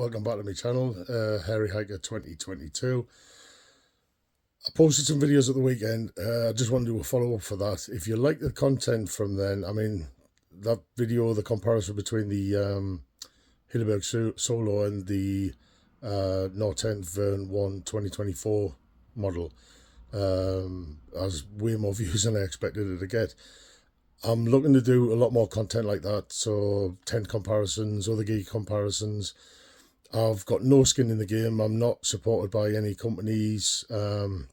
welcome back to my channel, Hairy Hiker 2022. I posted some videos at the weekend. I just wanted to do a follow-up for that. If you like the content from then, I mean, that video, the comparison between the Hilleberg Solo and the Nortent Vern1 2024 model has way more views than I expected it to get. I'm looking to do a lot more content like that, so tent comparisons, other gear comparisons. I've got no skin in the game. I'm not supported by any companies, so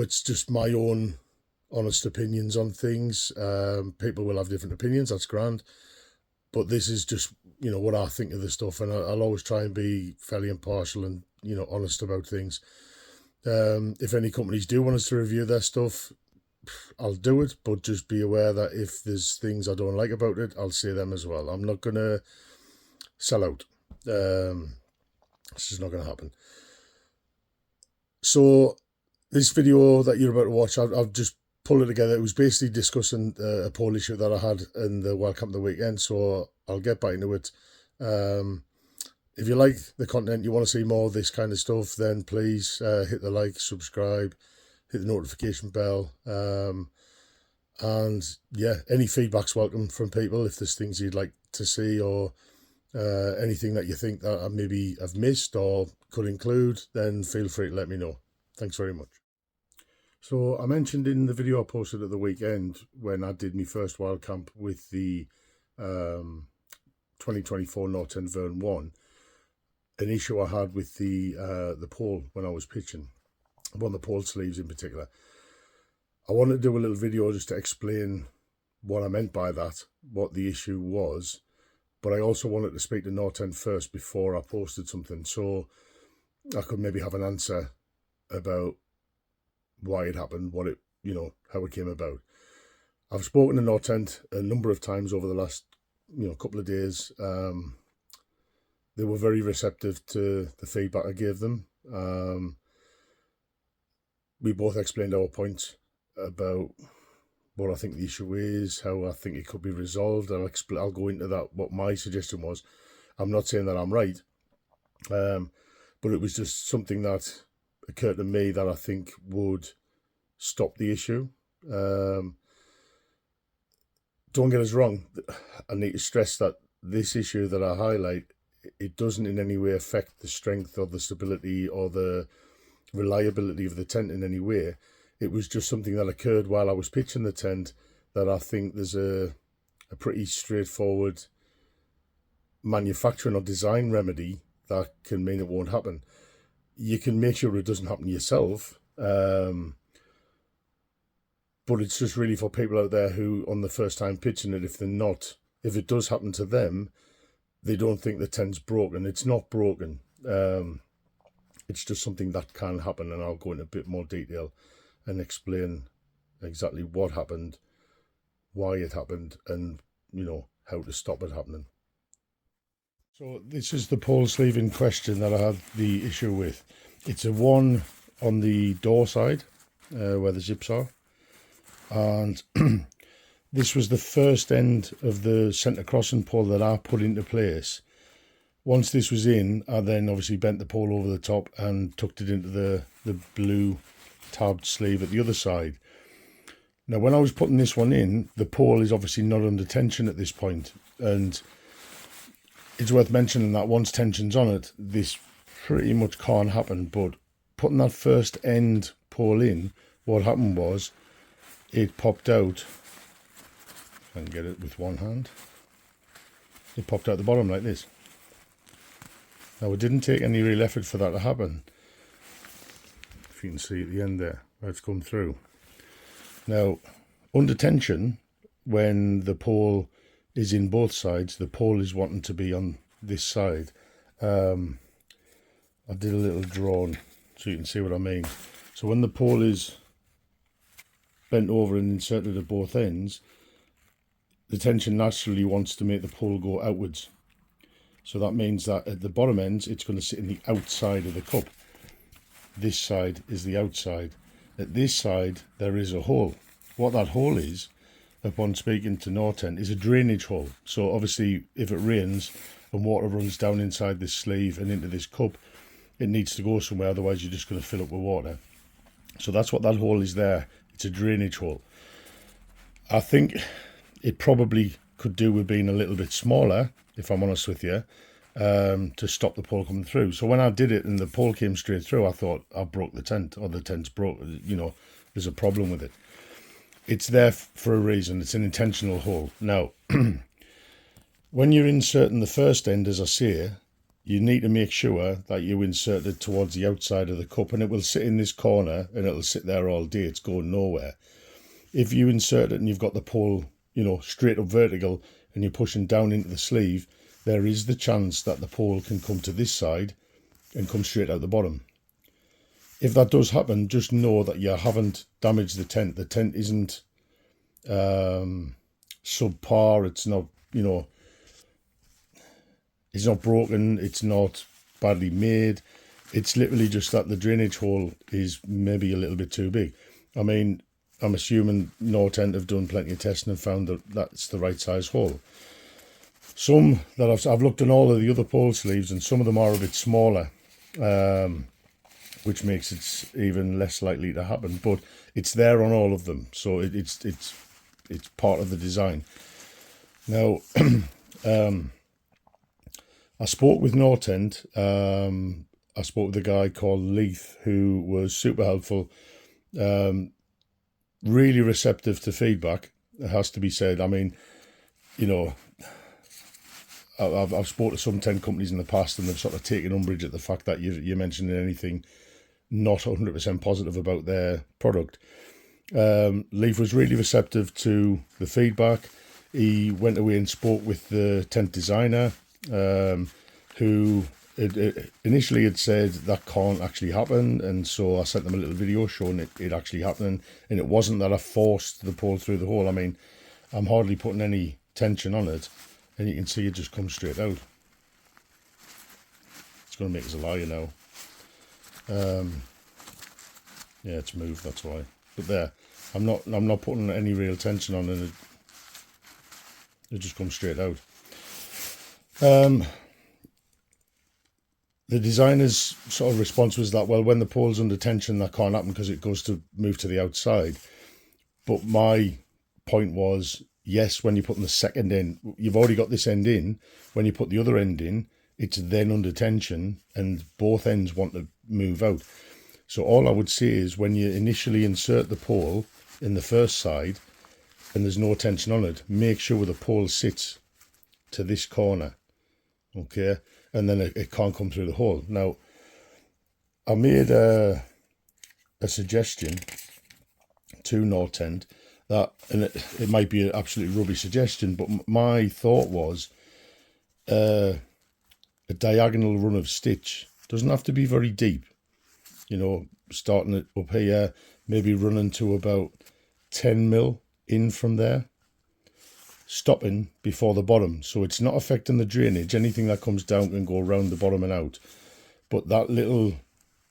it's just my own honest opinions on things. People will have different opinions, that's grand, but this is just, you know, what I think of the stuff, and I'll always try and be fairly impartial and, you know, honest about things. If any companies do want us to review their stuff, I'll do it, but just be aware that if there's things I don't like about it, I'll say them as well. I'm not going to sell out. It's just not going to happen. So this video that you're about to watch, I've just pulled it together. It was basically discussing a poll issue that I had in the Welcome to the Weekend, so I'll get back into it. If you like the content, you want to see more of this kind of stuff, then please hit the like, subscribe, hit the notification bell, and yeah, any feedback's welcome from people. If there's things you'd like to see, or anything that you think that I maybe have missed or could include, then feel free to let me know. Thanks very much. So I mentioned in the video I posted at the weekend, when I did my first wild camp with the 2024 Nortent Vern1, an issue I had with the pole when I was pitching, one of the pole sleeves in particular. I wanted to do a little video just to explain what I meant by that, what the issue was, but I also wanted to speak to Nortent first before I posted something, so I could maybe have an answer about why it happened, what it, you know, how it came about. I've spoken to Nortent a number of times over the last, you know, couple of days. They were very receptive to the feedback I gave them. We both explained our points about what I think the issue is, how I think it could be resolved. I'll go into that, what my suggestion was. I'm not saying that I'm right, but it was just something that occurred to me that I think would stop the issue. Don't get us wrong, I need to stress that this issue that I highlight, it doesn't in any way affect the strength or the stability or the reliability of the tent in any way. It was just something that occurred while I was pitching the tent, that I think there's a pretty straightforward manufacturing or design remedy that can mean it won't happen. You can make sure it doesn't happen yourself, but it's just really for people out there who, on the first time pitching it, if it does happen to them, they don't think the tent's broken. It's not broken. It's just something that can happen, and I'll go into a bit more detail and explain exactly what happened, why it happened, and, you know, how to stop it happening. So this is the pole sleeve in question that I had the issue with. It's a one on the door side, where the zips are, and this was the first end of the centre crossing pole that I put into place. Once this was in, I then obviously bent the pole over the top and tucked it into the blue tabbed sleeve at the other side. Now, when I was putting this one in, the pole is obviously not under tension at this point, and it's worth mentioning that once tension's on it, this pretty much can't happen. But putting that first end pole in, what happened was it popped out. If I can get it with one hand, it popped out the bottom like this. Now, it didn't take any real effort for that to happen. If you can see at the end there, where it's come through. Now, under tension, when the pole is in both sides, the pole is wanting to be on this side. I did a little drawing so you can see what I mean. So when the pole is bent over and inserted at both ends, the tension naturally wants to make the pole go outwards. So that means that at the bottom ends, it's going to sit in the outside of the cup. This side is the outside. At this side, there is a hole. What that hole is, upon speaking to Nortent, is a drainage hole. So obviously, if it rains and water runs down inside this sleeve and into this cup, it needs to go somewhere, otherwise you're just going to fill up with water. So that's what that hole is there. It's a drainage hole. I think it probably could do with being a little bit smaller, if I'm honest with you, to stop the pole coming through. So when I did it and the pole came straight through, I thought I broke the tent, or the tent's broke, you know, there's a problem with it. It's there for a reason. It's an intentional hole. Now, when you're inserting the first end, as I say, you need to make sure that you insert it towards the outside of the cup, and it will sit in this corner and it'll sit there all day. It's going nowhere. If you insert it and you've got the pole, you know, straight up vertical and you're pushing down into the sleeve, there is the chance that the pole can come to this side and come straight out the bottom. If that does happen, just know that you haven't damaged the tent. The tent isn't subpar. It's not, you know, it's not broken. It's not badly made. It's literally just that the drainage hole is maybe a little bit too big. I mean, I'm assuming Nortent have done plenty of testing and found that that's the right size hole. Some that I've looked at all of the other pole sleeves, and some of them are a bit smaller, which makes it even less likely to happen. But it's there on all of them, so it's part of the design. Now, I spoke with Nortent. I spoke with a guy called Leith, who was super helpful, really receptive to feedback. It has to be said. I mean, you know, I've spoken to some tent companies in the past, and they've sort of taken umbrage at the fact that you're mentioning anything not 100% positive about their product. Leif was really receptive to the feedback. He went away and spoke with the tent designer, who initially had said that can't actually happen, and so I sent them a little video showing it actually happening, and it wasn't that I forced the pole through the hole. I mean, I'm hardly putting any tension on it, and you can see it just comes straight out. It's going to make us a liar now. Yeah, it's moved, that's why. But there, I'm not putting any real tension on it. It just comes straight out. The designer's sort of response was that, well, when the pole's under tension, that can't happen because it goes to move to the outside. But my point was, yes, when you're putting the second in, you've already got this end in. When you put the other end in, it's then under tension, and both ends want to move out. So all I would say is, when you initially insert the pole in the first side and there's no tension on it, make sure the pole sits to this corner, okay? And then it can't come through the hole. Now, I made a suggestion to Nortent that, and it might be an absolutely rubbish suggestion, but my thought was a diagonal run of stitch. Doesn't have to be very deep, you know, starting it up here, maybe running to about 10 mil in from there, stopping before the bottom, so it's not affecting the drainage. Anything that comes down can go around the bottom and out, but that little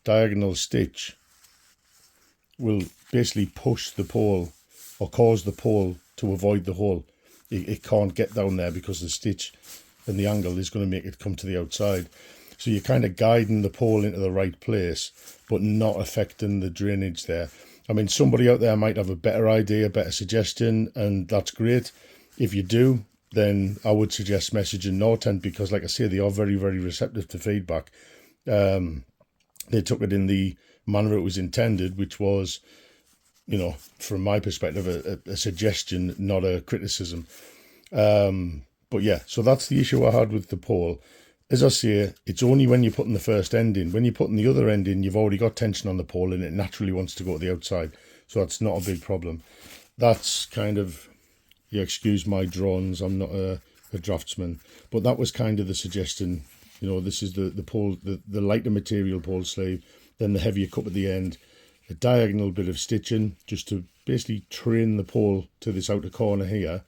diagonal stitch will basically push the pole, or cause the pole to avoid the hole. It can't get down there because the stitch and the angle is going to make it come to the outside. So you're kind of guiding the pole into the right place, but not affecting the drainage there. I mean, somebody out there might have a better idea, a better suggestion, and that's great. If you do, then I would suggest messaging Nortent, because, like I say, they are very, very receptive to feedback. They took it in the manner it was intended, which was, you know, from my perspective, a suggestion, not a criticism. But yeah, so that's the issue I had with the pole. As I say, it's only when you're putting the first end in. When you're putting the other end in, you've already got tension on the pole, and it naturally wants to go to the outside. So that's not a big problem. That's kind of, you excuse my drawings, I'm not a draftsman, but that was kind of the suggestion. You know, this is the pole, the lighter material pole sleeve, then the heavier cup at the end, a diagonal bit of stitching just to basically train the pole to this outer corner here,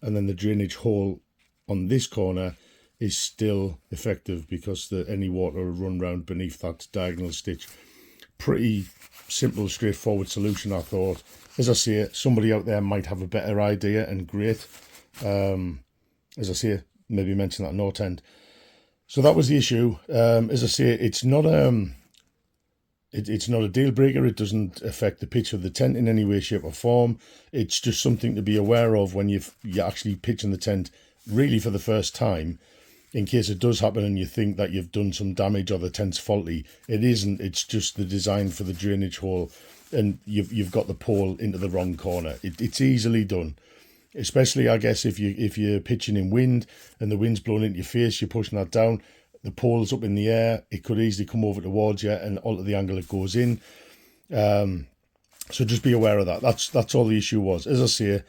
and then the drainage hole on this corner is still effective because any water will run round beneath that diagonal stitch. Pretty simple, straightforward solution, I thought. As I say, somebody out there might have a better idea, and great. As I say, maybe mention that Nortent. So that was the issue. As I say, it's not it's not a deal breaker. It doesn't affect the pitch of the tent in any way, shape, or form. It's just something to be aware of when you're actually pitching the tent really for the first time, in case it does happen and you think that you've done some damage or the tent's faulty. It isn't. It's just the design for the drainage hole, and you've got the pole into the wrong corner. It's easily done. Especially, I guess, if you're pitching in wind and the wind's blowing into your face, you're pushing that down. The pole's up in the air. It could easily come over towards you and alter the angle it goes in. So just be aware of that. That's all the issue was. As I say,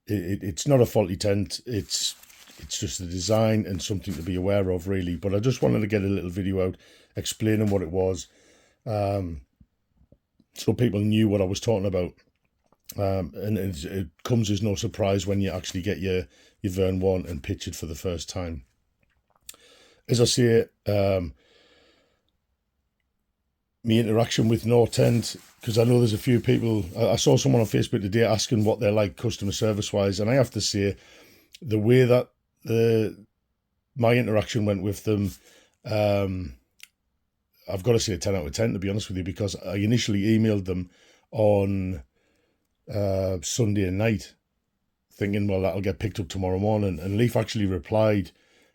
it's not a faulty tent. It's just the design and something to be aware of, really. But I just wanted to get a little video out explaining what it was, so people knew what I was talking about. And it comes as no surprise when you actually get your Vern1 and pitch it for the first time. As I say, my interaction with Nortent, because I know there's a few people, I saw someone on Facebook today asking what they're like customer service wise, and I have to say, the way that my interaction went with them, I've got to say a 10 out of 10, to be honest with you, because I initially emailed them on Sunday night, thinking, well, that'll get picked up tomorrow morning. And Leaf actually replied,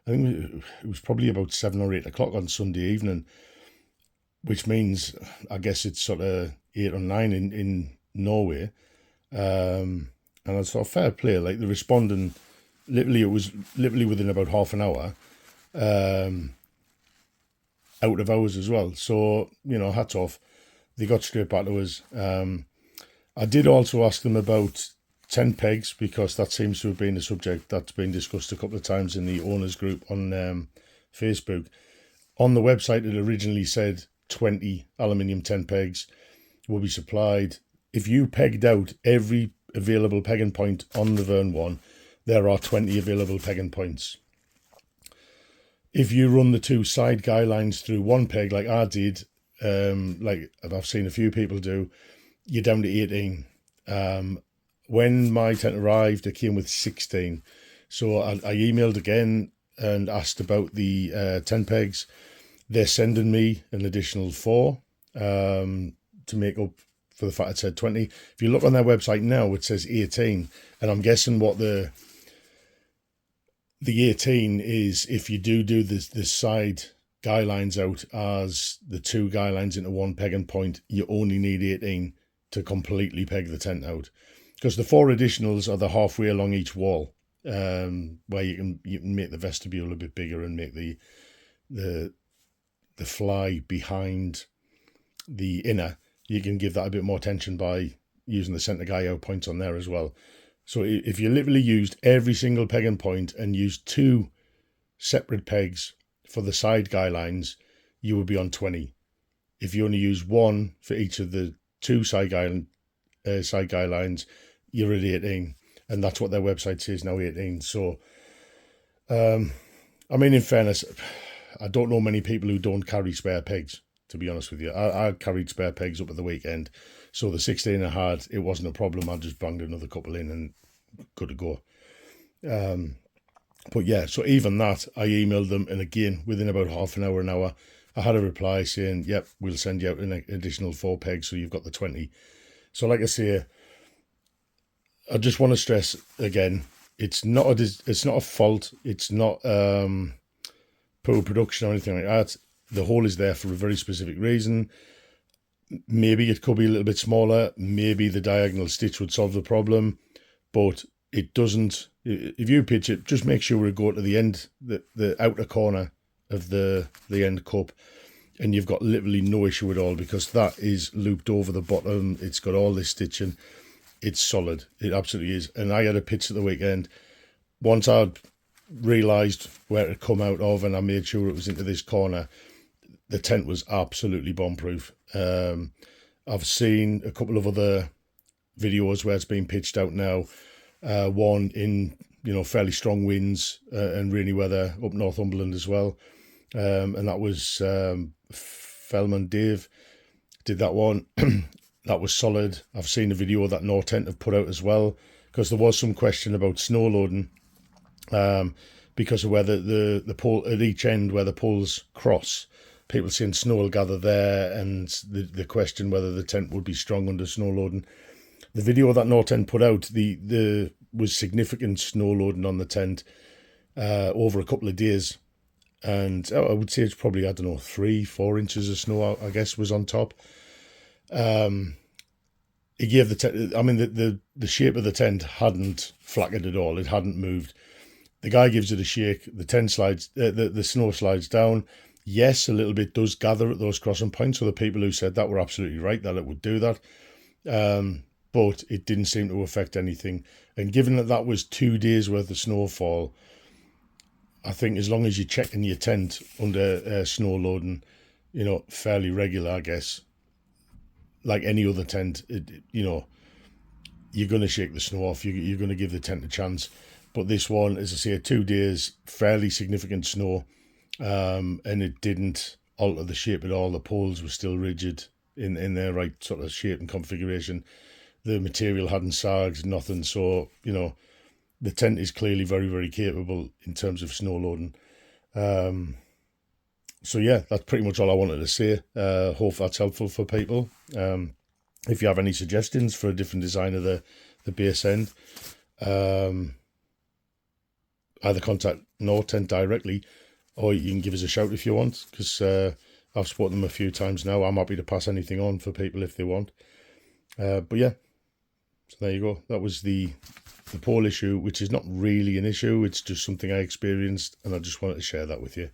I think it was probably about 7 or 8 o'clock on Sunday evening, which means I guess it's sort of 8 or 9 in Norway. And I thought, fair play, like they're responding. Literally, it was literally within about half an hour, out of hours as well. So, hats off. They got straight back to us. I did also ask them about tent pegs, because that seems to have been a subject that's been discussed a couple of times in the owners group on Facebook. On the website, it originally said 20 aluminium tent pegs will be supplied. If you pegged out every available pegging point on the Vern1, there are 20 available pegging points. If you run the two side guy lines through one peg, like I did, like I've seen a few people do, you're down to 18. When my tent arrived, it came with 16. So I emailed again and asked about the 10 pegs. They're sending me an additional 4 to make up for the fact it said 20. If you look on their website now, it says 18. And I'm guessing what the 18 is, if you do the side guy lines out as the two guy lines into one pegging point, you only need 18 to completely peg the tent out, because the 4 additionals are the halfway along each wall, where you can make the vestibule a bit bigger and make the fly behind the inner. You can give that a bit more tension by using the centre guy out points on there as well. So if you literally used every single pegging point and used 2 separate pegs for the side guy lines, you would be on 20. If you only use 1 for each of the 2 side guy lines, you're at 18, and that's what their website says now, 18. So, I mean, in fairness, I don't know many people who don't carry spare pegs, to be honest with you. I carried spare pegs up at the weekend, so the 16 I had, it wasn't a problem. I just banged another couple in and good to go. But yeah, so even that, I emailed them, and again, within about half an hour, I had a reply saying, yep, we'll send you out an additional 4 pegs, so you've got the 20. So like I say, I just want to stress again, it's not a fault. It's not poor production or anything like that. The hole is there for a very specific reason. Maybe it could be a little bit smaller. Maybe the diagonal stitch would solve the problem, but it doesn't. If you pitch it, just make sure we go to the end, the outer corner of the end cup, and you've got literally no issue at all, because that is looped over the bottom. It's got all this stitching. It's solid. It absolutely is. And I had a pitch at the weekend. Once I'd realised where it had come out of and I made sure it was into this corner, the tent was absolutely bomb-proof. I've seen a couple of other videos where it's been pitched out now. One in, fairly strong winds and rainy weather up Northumberland as well. And that was Fellman Dave did that one. That was solid. I've seen a video that Nortent have put out as well, because there was some question about snow loading. because of where the pole at each end where the poles cross. People saying snow will gather there, and the question whether the tent would be strong under snow loading. The video that Nortent put out, the was significant snow loading on the tent over a couple of days, and I would say it's probably, I don't know, 3-4 inches of snow, I guess, was on top. He gave the tent, I mean, the shape of the tent hadn't flackered at all. It hadn't moved. The guy gives it a shake. The tent slides, the snow slides down. Yes, a little bit does gather at those crossing points. So the people who said that were absolutely right, that it would do that. But it didn't seem to affect anything. And given that that was 2 days worth of snowfall, I think as long as you're checking your tent under snow loading, you know, fairly regular, I guess, like any other tent, you know, you're going to shake the snow off. You're going to give the tent a chance. But this one, as I say, 2 days, fairly significant snow. And it didn't alter the shape at all. The poles were still rigid in their right sort of shape and configuration. The material hadn't sagged, nothing. So, you know, the tent is clearly very, very capable in terms of snow loading. So yeah, that's pretty much all I wanted to say. Hope that's helpful for people. If you have any suggestions for a different design of the base end, either contact Nortent directly, or you can give us a shout if you want, because I've spoken them a few times now. I'm happy to pass anything on for people if they want. But yeah, so there you go. That was the pole issue, which is not really an issue. It's just something I experienced, and I just wanted to share that with you.